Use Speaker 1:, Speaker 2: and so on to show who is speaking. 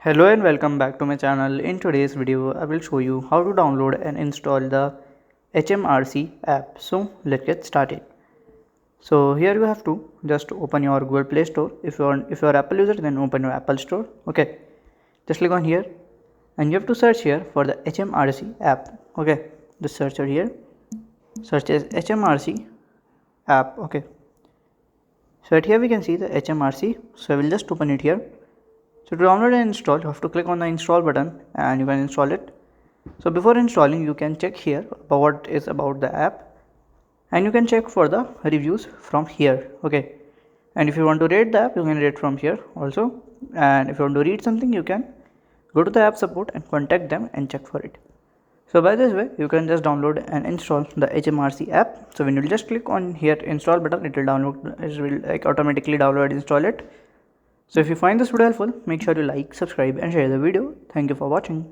Speaker 1: Hello and welcome back to my channel. In today's video, I will show you how to download and install the HMRC app. So let's get started. So here you have to just open your Google Play Store. If you're Apple user, then open your Apple Store. Okay, just click on here and you have to search here for the HMRC app. Okay, just search it here. Search as HMRC app. Okay, so right here we can see the HMRC. So I will just open it here. So to download and install, you have to click on the install button and you can install it. So before installing, you can check here about what is about the app and you can check for the reviews from here. Okay, and if you want to rate the app, you can rate from here also, and if you want to read something, you can go to the app support and contact them and check for it. So by this way, you can just download and install the HMRC app. So when you just click on here install button, it will download, it will like automatically download and install it. So if you find this video helpful, make sure you like, subscribe and share the video. Thank you for watching.